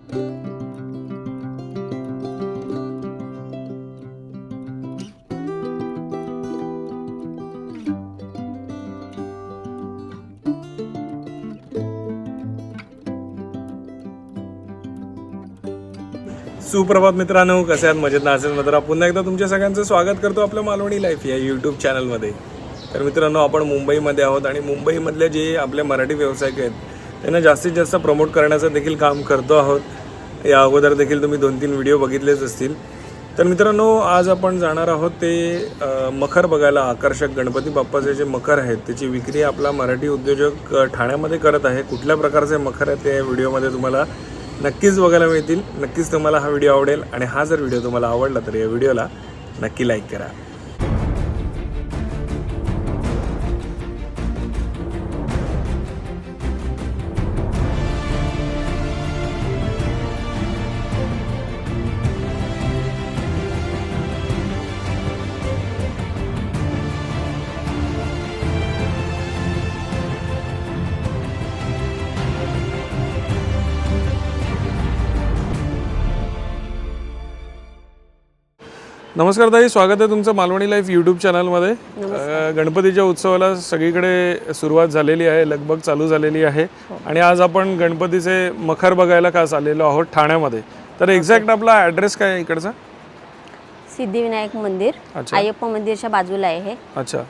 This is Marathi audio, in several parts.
सुप्रभात मित्रांनो, कसे आहात? मजेत ना असेल मित्र. पुन्हा एकदा तुमच्या सगळ्यांचं स्वागत करतो आपल्या मालवणी लाईफ या यूट्यूब चॅनलमध्ये. तर मित्रांनो, आपण मुंबईमध्ये आहोत आणि मुंबईमधले जे आपले मराठी व्यावसायिक आहेत त्यांना जास्तीत जास्त प्रमोट करण्याचं देखील काम करतो आहोत. या अगोदर देखील तुम्ही 2-3 व्हिडिओ बघितलेच असतील. तर मित्रांनो, आज आपण जाणार आहोत ते मखर बघायला. आकर्षक गणपती बाप्पाचे जे मखर आहेत त्याची विक्री आपला मराठी उद्योजक ठाण्यामध्ये करत आहे. कुठल्या प्रकारचे मखर आहेत ते या व्हिडिओमध्ये तुम्हाला नक्कीच बघायला मिळतील. नक्कीच तुम्हाला हा व्हिडिओ आवडेल आणि हा जर व्हिडिओ तुम्हाला आवडला तर या व्हिडिओला नक्की लाईक करा. नमस्कार ताई, स्वागत आहे तुमचं मालवणी लाईफ यूट्यूब चॅनलमध्ये. गणपतीच्या उत्सवाला सगळीकडे सुरुवात झालेली आहे, लगबग चालू झालेली आहे आणि आज आपण गणपतीचे मखर बघायला खास आलेलो आहोत ठाण्यामध्ये. तर एक्झॅक्ट आपला ॲड्रेस काय आहे इकडचा? सिद्धिविनायक मंदिर, अय्यप्पा मंदिरच्या बाजूला आहे हे. अच्छा,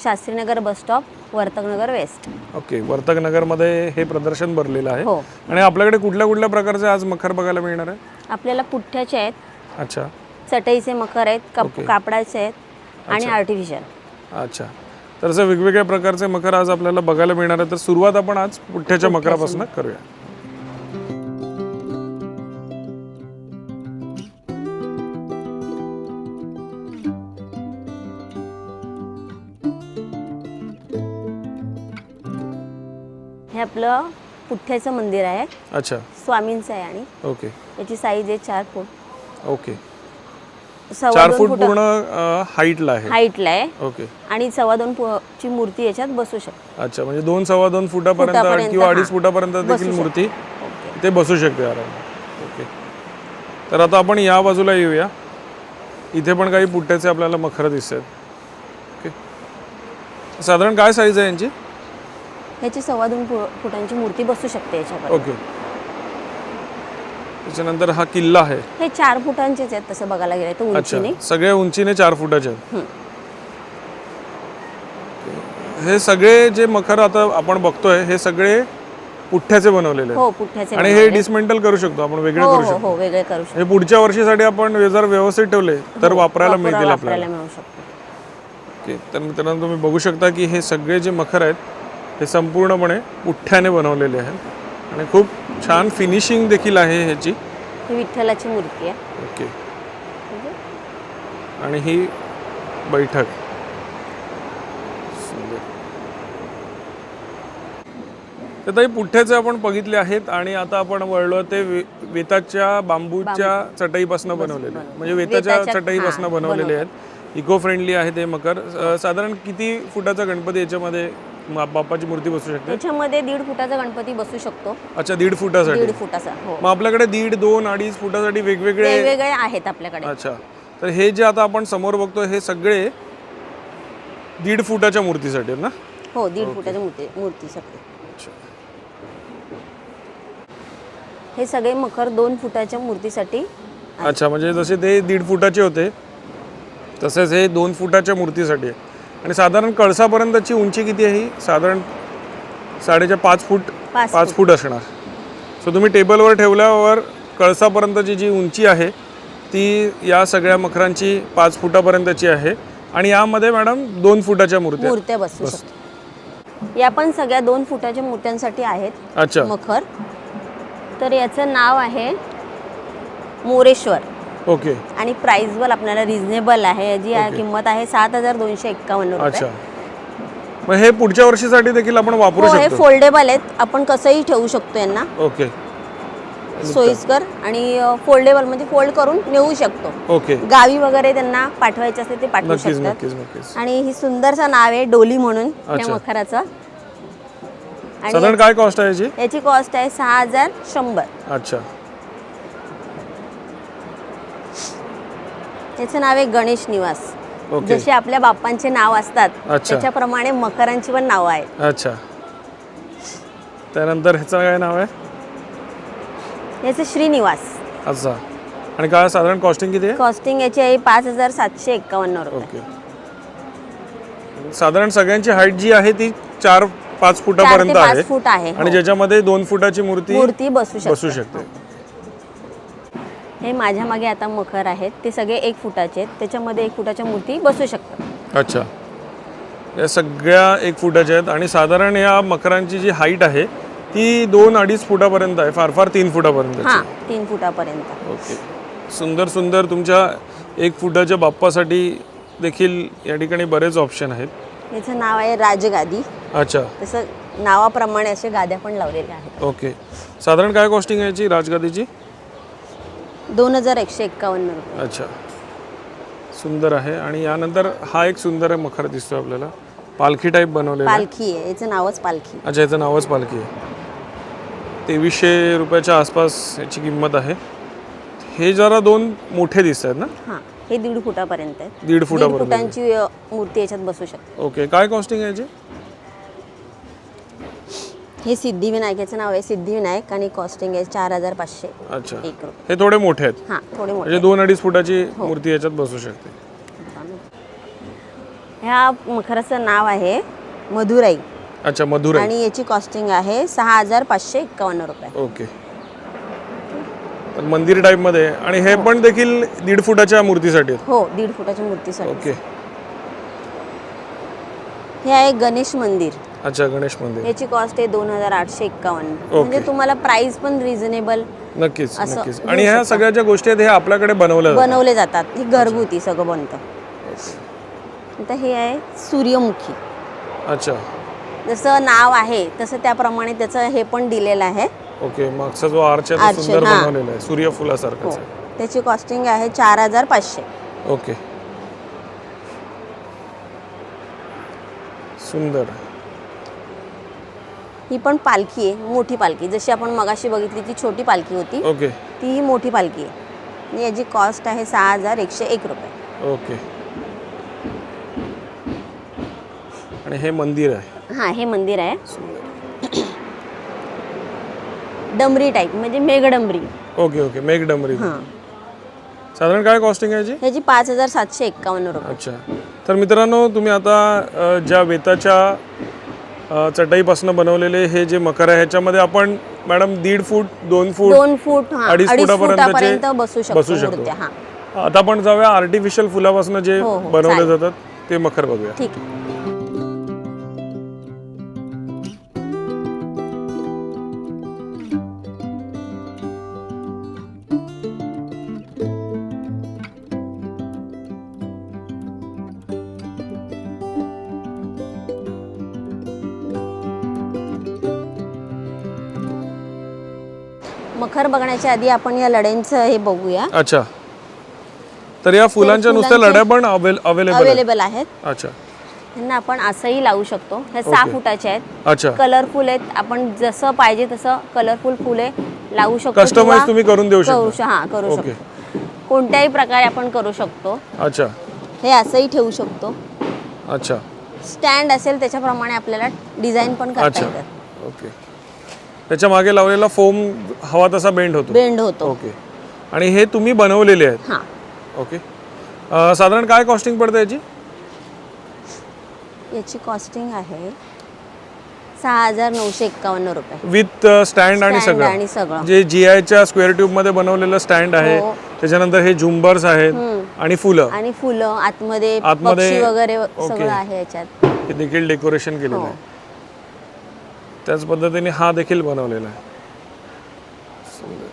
Shastrinagar bus stop, Vartaknagar west. Okay, वर्तकनगरमध्ये हे प्रदर्शन भरलेलं आहे. हो. आणि आपल्याकडे कुठल्या कुठल्या प्रकारचे आज मखर बघायला मिळणार आहे? आपल्याला पुठ्ठ्याचे आहेत, अच्छा, चटईचे मखर आहेत, कापडाचे आहेत आणि आर्टिफिशियल. अच्छा, तर असं वेगवेगळ्या प्रकारचे मखर आज आपल्याला बघायला मिळणार आहे. तर सुरुवात आपण आज पुठ्ठ्याच्या मकरापासून करूया. हे आपलं पुठ्ठ्याचं मंदिर आहे. अच्छा, स्वामींचं आहे आणि ओके, याची साईज आहे 4 फूट. ओके, 4 फूट पूर्ण हाईटला आहे. हाईटला आहे. ओके, आणि 2.25 फूटची मूर्ती याच्यात बसू शकते. अच्छा, म्हणजे 2-2.25 फुटापर्यंत किंवा 2.5 फुटापर्यंत देखील मूर्ती ते बसू शकते आरामात. ओके, तर आता आपण या बाजूला येऊया. इथे पण काही पुठ्ठ्याचे आपल्याला मखर दिसत आहेत. ओके, साधारण काय साईज आहे यांची? याची 2.25 फुटांची मूर्ती बसू शकते याच्यावर. ओके, त्याच्यानंतर हा किल्ला आहे. हे 4 फुटांचेच आहेत तसं बघायला गेलं तर उंचीने. सगळे उंचीने 4 फुटाचे आहेत. हे सगळे जे मखर आता आपण बघतोय हे सगळे पुठ्ठ्याचे बनवलेले आहेत. हो, पुठ्ठ्याचे. आणि हे डिसमेंटल करू शकतो आपण, वेगळे करू शकतो. हो, वेगळे करू शकतो. हे पुढच्या वर्षीसाठी आपण जर व्यवस्थित ठेवले तर वापरायला मिळतील आपल्याला. मिळू शकतो. ओके, तर मित्रांनो, तुम्ही बघू शकता की हे सगळे जे मखर आहेत हे संपूर्णपणे पुठ्ठ्याने बनवलेले आहेत आणि खूप छान फिनिशिंग देखील आहे ह्याची. ही विठ्ठलाची मूर्ती आहे. ओके, आणि ही बैठक. तर ताई, पुठ्ठ्याचे आपण बघितले आहेत आणि आता आपण वळलो ते वेताच्या बांबूच्या चटईपासून बनवलेले, म्हणजे वेताच्या चटईपासून बनवलेले आहेत. इको फ्रेंडली आहे ते मकर. साधारण किती फुटाचा गणपती याच्यामध्ये बाप्पाची मूर्ती बसू शकते? याच्यामध्ये 1.5 फुटाचा गणपती बसू शकतो. अच्छा, 1.5 फुटासाठी? 1.5 फुटाचा. हो. मग आपल्याकडे 1.5, 2, 2.5 फुटासाठी वेगवेगळे आहेत आपल्याकडे. अच्छा, तर हे जे आता आपण समोर बघतो हे सगळे 1.5 फुटाच्या मूर्तीसाठी ना? हो, 1.5 फुटाच्या मूर्तीसाठी. हे सगळे मखर 2 फुटाच्या मूर्तीसाठी. अच्छा, म्हणजे जसे ते 1.5 फुटाचे होते तसेच हे 2 फुटाच्या मूर्तीसाठी आहे. आणि साधारण कळसापर्यंतची उंची किती आहे? साधारण 5.5 फूट 5 फूट असणार. सो तुम्ही टेबलवर ठेवल्यावर कळसापर्यंतची जी उंची आहे ती या सगळ्या मखरांची 5 फुटापर्यंतची आहे. आणि यामध्ये मॅडम 2 फुटाच्या मूर्त्या बसू शकतात. या पण सगळ्या 2 फुटाच्या मूर्त्यांसाठी आहेत. अच्छा, मखर. तर याचं नाव आहे मोरेश्वर. ओके, आणि प्राइस वर आपल्याला रिझनेबल आहे. याची किंमत आहे 7,251 रुपये. अच्छा, मग हे पुढच्या वर्षीसाठी देखील आपण वापरू शकतो? हे फोल्डेबल आहेत, आपण कसंही ठेवू शकतो यांना. ओके, सोयीस्कर आणि फोल्डेबल म्हणजे फोल्ड करून नेऊ शकतो. ओके, गावी वगैरे त्यांना पाठवायचे असते ते पाठवू शकतात. आणि ही सुंदरचं नाव आहे डोली म्हणून त्या मखराचं. साधारण काय कॉस्ट आहे याची? याची कॉस्ट आहे 6,100. अच्छा, याचं नाव आहे गणेश निवास. ओके. जसे आपल्या बाप्पांचे नाव असतात अच्छा. त्याच्याप्रमाणे मकरांची पण नावं आहेत. अच्छा. त्यानंतर ह्याचं काय नाव आहे? याचं श्रीनिवास. अच्छा. आणि काय साधारण कॉस्टिंग किती आहे? कॉस्टिंग याची आहे 5,751 रुपये. ओके. साधारण सगळ्यांची हाईट जी आहे ती 4-5 4 ते फुटापर्यंत 5 आहे फूट आहे. आणि ज्याच्यामध्ये 2 फुटाची मूर्ती बसू बसू शकते. हे माझ्या मागे आता मखर आहेत ते सगळे 1 फुटाचे आहेत. त्याच्यामध्ये 1 फुटाच्या मूर्ती बसू शकतात. अच्छा. या सगळ्या 1 फुटाच्या आहेत आणि साधारण या मकरांची जी हाईट आहे ती 2-2.5 फुटापर्यंत आहे, फार फार 3 फुटापर्यंत. हां, 3 फुटापर्यंत. ओके. सुंदर सुंदर तुमच्या 1 फुटाच्या बाप्पासाठी देखील या ठिकाणी बरेच ऑप्शन आहेत. याचं नाव आहे राजगादी. अच्छा. तसं नावाप्रमाणे असे गाद्या पण लावलेल्या आहेत. ओके. साधारण काय कॉस्टिंग आहे याची राजगादीची? 2,151 रुपये. अच्छा. सुंदर आहे. आणि यानंतर हा एक सुंदर आहे मखर दिसतोय आपल्याला, पालखी टाईप बनवलेला आहे. पालखी आहे, याचं नावच पालखी. अच्छा, याचं नावच पालखी आहे. 2,300 रुपयाच्या आसपास याची किंमत आहे. हे जरा 2 मोठे दिसत आहेत ना? हां, हे 1.5 फुटापर्यंत आहे. 1.5 फुटापर्यंत. फुटांची मूर्ती याच्यात बसू शकते. ओके. काय कॉस्टिंग आहे याची? हे सिद्धिविनायकाचं नाव आहे सिद्धिविनायक आणि कॉस्टिंग आहे 4,500. अच्छा. 1 रुपये. हे थोडे मोठे आहेत हां, थोडे मोठे. म्हणजे 2-2.5 फुटाची मूर्ती याच्यात बसू शकते. ह्या मखराचं नाव आहे मधुराई अच्छा, मधुराई. आणि याची कॉस्टिंग आहे 6,551 रुपये. ओके. तर मंदिर टाईप मध्ये आणि हे पण देखील 1.5 फुटाच्या मूर्तीसाठी आहेत. हो, 1.5 फुटाच्या मूर्तीसाठी. ओके. हे आहे गणेश मंदिर. अच्छा, गणेश मंदिर. याची कॉस्ट आहे 2,851. म्हणजे तुम्हाला प्राइस पण रिझनेबल नक्कीच असं नक्कीच. घेऊ आणि ह्या शकता. सगळ्या ज्या गोष्टी आहेत हे आपल्याकडे बनवले जातात. ही घरगुती सगळं बनतं. आता हे आहे सूर्यमुखी. अच्छा. जसं नाव आहे तसं त्याप्रमाणे त्याचं हे पण दिलेलं आहे. ओके. मागचा जो आर्च आहे तो सुंदर बनवलेला आहे, सूर्यफुलासारखाच आहे. त्याची कॉस्टिंग आहे 4,500. ओके. सुंदर. ही पण पालखी आहे, मोठी पालखी. जशी आपण मगाशी बघितली ती छोटी पालखी होती, ओके. ती ही मोठी पालखी आहे. आणि याची कॉस्ट आहे 6,101 रुपये. ओके. आणि हे मंदिर आहे. हां, हे मंदिर आहे डमरी टाईप, म्हणजे मेघडंबरी. Okay okay. मेघडंबरी. हां, साधारण काय कॉस्टिंग आहे याची? ह्याची 5,751 रुपये. अच्छा. तर मित्रांनो, तुम्ही आता ज्या वेताच्या चटईपासून बनवलेले हे जे मकर आहे ह्याच्यामध्ये आपण मॅडम 1.5 फूट 2 फूट 2 फूट 2.5 फुटापर्यंत बसू शकतो शकतो. मूर्त्या. हां, आता आपण जाऊया आर्टिफिशियल फुलापासून जे हो, बनवले चालेल. जातात ते मखर बघूया. ठीक आहे. मखर बघण्याच्या आधी आपण या लड्यांचं हे बघूया. अच्छा. तर या फुलांच्या नुसत्या लढ्या पण अवेलेबल अवेलेबल आहेत. अच्छा. त्यांना आपण असंही लावू शकतो. ह्या 6 फुटाच्या आहेत. अच्छा. कलरफुल आहेत. आपण जसं पाहिजे तसं कलरफुल फुले लावू शकतो. कस्टमाइज तुम्ही करून देऊ करू शकता. हां, करू ओके. शकतो. कोणत्याही प्रकारे आपण करू शकतो. अच्छा. हे असंही ठेवू शकतो. अच्छा. स्टँड असेल त्याच्याप्रमाणे आपल्याला डिझाईन पण करता अच्छा. येतात. ओके. त्याच्या मागे लावलेला फोम हवा तसा बेंड होतो. बेंड होतो. ओके. आणि हे तुम्ही बनवलेले आहेत. हां, ओके. साधारण काय कॉस्टिंग पडते याची? याची कॉस्टिंग आहे 6,951 रुपये. विथ स्टँड आणि Stand आणि सगळं सगळं. जे GI स्क्वेअर ट्यूब मध्ये बनवलेलं स्टँड आहे. हो. त्याच्यानंतर हे झुंबर्स आहेत आणि फुलं आणि फुलं आतमध्ये आतमध्ये- पक्षी वगैरे ओके. सगळं आहे याच्यात. हे देखील डेकोरेशन केलेलं हो. आहे. त्याच पद्धतीने हा देखील बनवलेला आहे. सुंदर.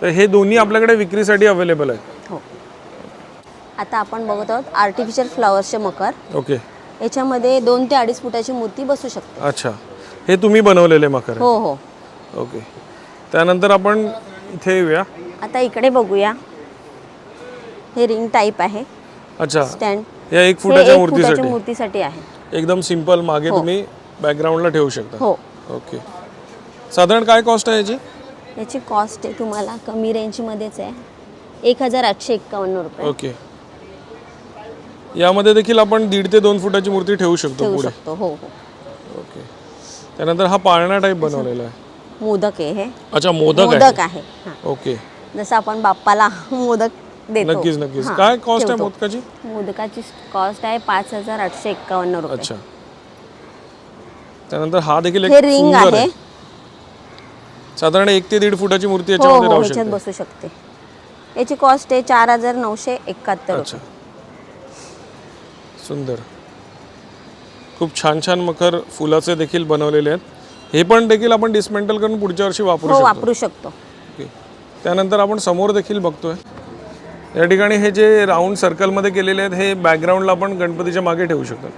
तर हे दोन्ही आपल्याकडे विक्रीसाठी अवेलेबल आहेत. हो. आता आपण बघत आहोत आर्टिफिशियल फ्लॉवर्सचे मकर. ओके. याच्यामध्ये 2 ते 2.5 फुटाची मूर्ती बसू शकते. अच्छा. हे तुम्ही बनवलेले मकर आहे. हो हो. ओके. त्यानंतर आपण इथे येऊया. आता इकडे बघूया. हे रिंग टाईप आहे अच्छा. स्टँड. या 1 फुटाच्या मूर्तीसाठी मूर्तीसाठी आहे. एकदम सिंपल मागे तुम्ही बॅकग्राऊंडला ठेवू शकता. हो. ओके. साधारण काय कॉस्ट आहे याची? याची कॉस्ट आहे तुम्हाला कमी रेंजमध्येच आहे 1851 रुपये ओके. यामध्ये देखील आपण 1.5 ते 2 फुटाची मूर्ती ठेवू शकतो ठेवू पुढे. शकतो. हो हो. ओके. त्यानंतर हा पाळणा टाईप बनवलेला आहे. मोदक आहे हे. अच्छा, मोदक मोदक आहे. हां. ओके. जसं आपण बाप्पाला मोदक देतो. नक्कीच नक्कीच. हां, काय कॉस्ट आहे ठेवतो. मोदकाची? मोदकाची कॉस्ट आहे 5851 रुपये. अच्छा. त्यानंतर हा देखील हे एक रिंग सुंदर आहे. आहे. साधारण 1 ते 1.5 फुटाची मूर्ती हो याच्यामध्ये हो, राहू ह्याच्यात शकते. बसू शकते. याची कॉस्ट आहे 4971 अच्छा. रुपये. सुंदर. खूप छान छान मखर फुलाचे देखील बनवलेले आहेत. हे पण देखील आपण डिस्मेंटल करून पुढच्या वर्षी वापरू हो, शकतो. वापरू शकतो. ओके. त्यानंतर आपण समोर देखील बघतोय या ठिकाणी हे जे राऊंड सर्कलमध्ये केलेले आहेत हे बॅकग्राऊंडला आपण गणपतीच्या मागे ठेवू शकतो.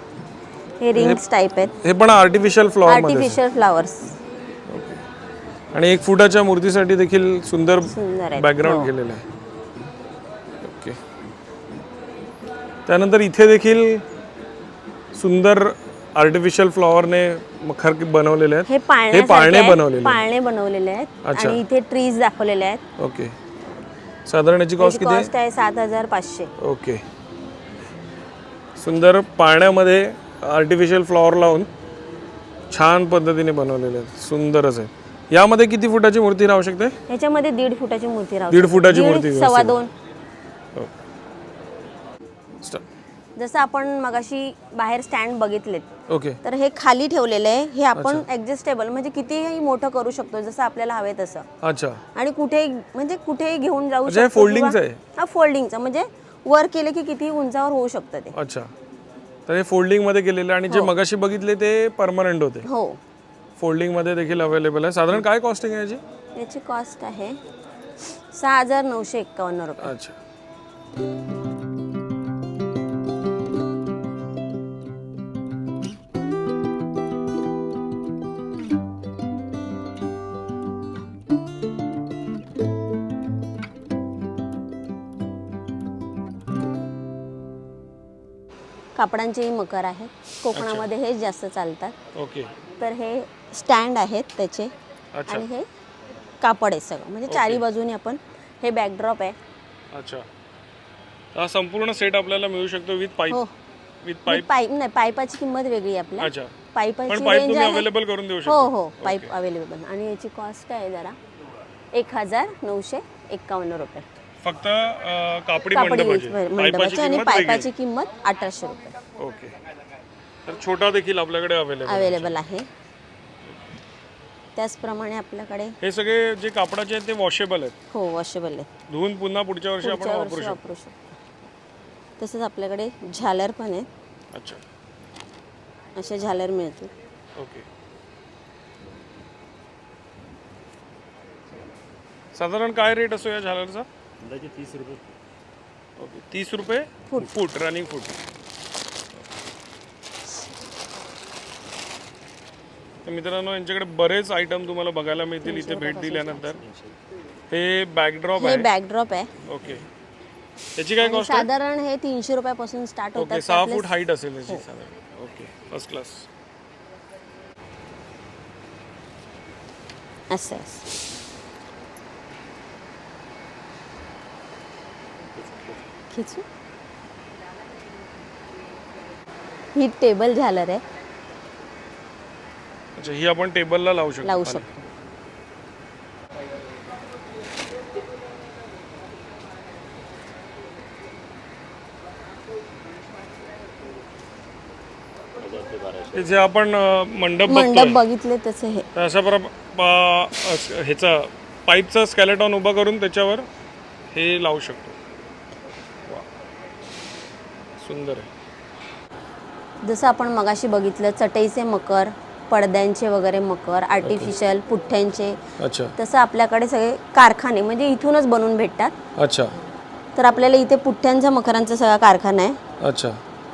हे रिंग्स टाईप आहेत. हे पण आर्टिफिशियल फ्लॉवरमध्ये आर्टिफिशियल फ्लावर्स आणि 1 फुटाच्या मूर्तीसाठी देखील सुंदर सुंदर आहेत. बॅकग्राऊंड हो. केलेलं आहे. ओके. त्यानंतर इथे देखील सुंदर आर्टिफिशियल फ्लॉवरने मखर बनवलेले आहेत. हे पाळणे बनवलेले आहेत. पाळणे बनवलेले आहेत. अच्छा. आणि इथे ट्रीज दाखवलेले आहेत. ओके. साधारण याची कॉस्ट किती आहे? कॉस्ट आहे 7500. ओके. सुंदर पाळण्यामध्ये आर्टिफिशियल फ्लॉवर लावून छान पद्धतीने बनवलेले आहेत. सुंदरच आहे. यामध्ये किती फुटाची मूर्ती राहू शकते? ह्याच्यामध्ये 1.5 फुटाची मूर्ती राहू 1.5 फुटाची मूर्ती 1.25. स्टार्ट. जसं आपण मगाशी बाहेर स्टँड बघितलेत ओके. तर हे खाली ठेवलेलं आहे. हे आपण ऍडजस्टेबल म्हणजे कितीही मोठं करू शकतो जसं आपल्याला हवे तसं. अच्छा. आणि कुठेही घेऊन जाऊ म्हणजे हे शकतो. फोल्डिंगचं आहे? हा, फोल्डिंगचं म्हणजे वर केले की किती उंचावर होऊ शकतं ते. अच्छा. तर हे फोल्डिंगमध्ये केलेलं आणि जे मगाशी बघितले ते परमनंट होते. हो. फोल्डिंगमध्ये देखील अवेलेबल आहे. साधारण काय कॉस्टिंग आहे याची? याची कॉस्ट आहे 6951 रुपये. अच्छा. कापडांचेही मकर आहेत. कोकणामध्ये हे जास्त चालतात. ओके. तर हे स्टँड आहेत त्याचे अच्छा. आणि हे कापड आहे सगळं म्हणजे चारी बाजूने आपण हे बॅकड्रॉप आहे. अच्छा. हा संपूर्ण सेट आपल्याला मिळू शकतो विथ पाईप. हो. With pipe. पाईप नाही, पाईपाची किंमत वेगळी आहे आपल्या. अच्छा. पाईपाची पण पाईप रेंज तुम्ही आहे. अवेलेबल करून देऊ हो शकता. हो, पाईप अवेलेबल. आणि याची कॉस्ट आहे जरा 1951 रुपये. फक्त कापडी कापडी मंडपाची. मंडपाची आणि किंमत पाईपाची किंमत 1800 रुपये ओके. तर छोटा देखील आपल्याकडे अवेलेबल आहे. त्याचप्रमाणे आपल्याकडे हे सगळे जे कापडाचे आहेत ते वॉशेबल आहेत. हो, वॉशेबल आहेत. धुवून पुन्हा पुढच्या वर्षी आपण वापरू शकतो. वापरू शकतो. तसंच आपल्याकडे झालर पण आहे. अच्छा. अशा झालर मिळतील. ओके. साधारण काय रेट असतो या झालरचा? अंदाजे 30 रुपये. ओके. 30 रुपये फूट रनिंग फूट. तर मित्रांनो यांच्याकडे बरेच आयटम तुम्हाला बघायला मिळतील इथे भेट दिल्यानंतर. हे बॅकड्रॉप हे आहे. बॅकड्रॉप आहे. ओके. याची काय कॉस्ट आहे? साधारण हे 300 रुपयापासून स्टार्ट ओके. होतात. 6 फूट हाईट असेल याची साधारण. ओके. First class. असं खिचू. ही टेबल झालर आहे. अच्छा. ही आपण टेबलला लावू शकतो. लावू शकतो. हे जे आपण मंडप मंडप बघितले तसे हे. तर अशा ह्याचा पाईपचा स्केलेटॉन उभा करून त्याच्यावर हे लावू शकतो. वा. सुंदर आहे. जसं आपण मगाशी बघितलं चटईचे मकर, पडद्यांचे वगैरे मकर, आर्टिफिशियल पुठ्ठ्यांचे. अच्छा. तसं आपल्याकडे सगळे कारखाने म्हणजे इथूनच बनवून भेटतात. अच्छा. तर आपल्याला इथे पुठ्ठ्यांचा मकरांचा सगळा कारखाना आहे. अच्छा.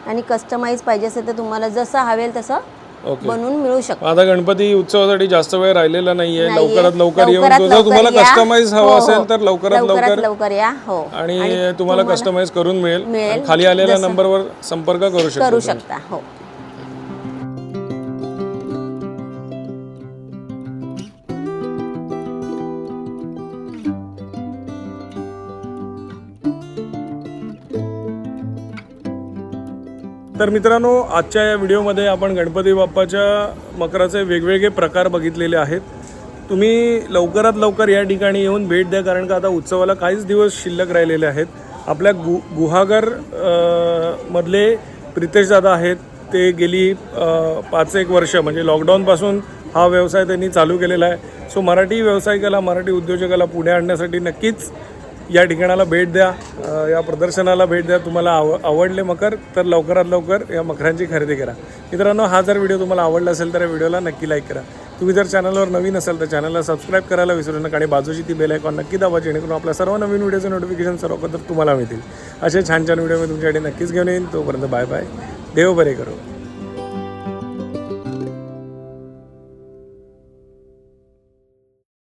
आणि कस्टमाइज पाहिजे असेल तर तुम्हाला जसं हवेल तसं ओके. बनवून मिळू शकतं. आता गणपती उत्सवासाठी जास्त वेळ राहिलेला नाहीये. नाहीये. लवकरात लवकर येऊन लवकरात जर लवकर तुम्हाला या. कस्टमाइज हो, हवं हो. असेल तर लवकरात लवकर या. हो. आणि तुम्हाला कस्टमाइज करून मिळेल. मिळेल. खाली आलेल्या जसं- नंबरवर संपर्क करू करू शकता. शकता. हो. तर मित्रांनो, आजच्या या व्हिडिओमध्ये आपण गणपती बाप्पाच्या मकराचे वेगवेगळे प्रकार बघितलेले आहेत. तुम्ही लवकरात लवकर या ठिकाणी येऊन भेट द्या, कारण का आता उत्सवाला काहीच दिवस शिल्लक राहिलेले आहेत. आपल्या गुहागर मधले प्रितेश दादा आहेत, ते गेली 5-1 वर्ष म्हणजे लॉकडाऊनपासून हा व्यवसाय त्यांनी चालू केलेला आहे. सो मराठी व्यावसायिकाला, मराठी उद्योजकाला पुढे आणण्यासाठी नक्कीच या ठिकाणाला भेट द्या, या प्रदर्शनाला भेट द्या. तुम्हाला आवडले मकर तर लवकरात लवकर या मकरांची खरेदी करा. मित्रांनो, हा जर व्हिडिओ तुम्हाला आवडला असेल तर या व्हिडिओला नक्की लाईक करा. तुम्ही जर चॅनलवर नवीन असाल तर चॅनलला सबस्क्राईब करायला विसरू नका आणि बाजूची ती बेल आयकॉन नक्की दाबा, जेणेकरून आपल्या सर्व नवीन व्हिडिओचे नोटिफिकेशन सर्वप्रथम तुम्हाला मिळतील. असे छान छान व्हिडिओ मी तुमच्याकडे नक्कीच घेऊन येईन. तोपर्यंत बाय बाय. देव बरे करो.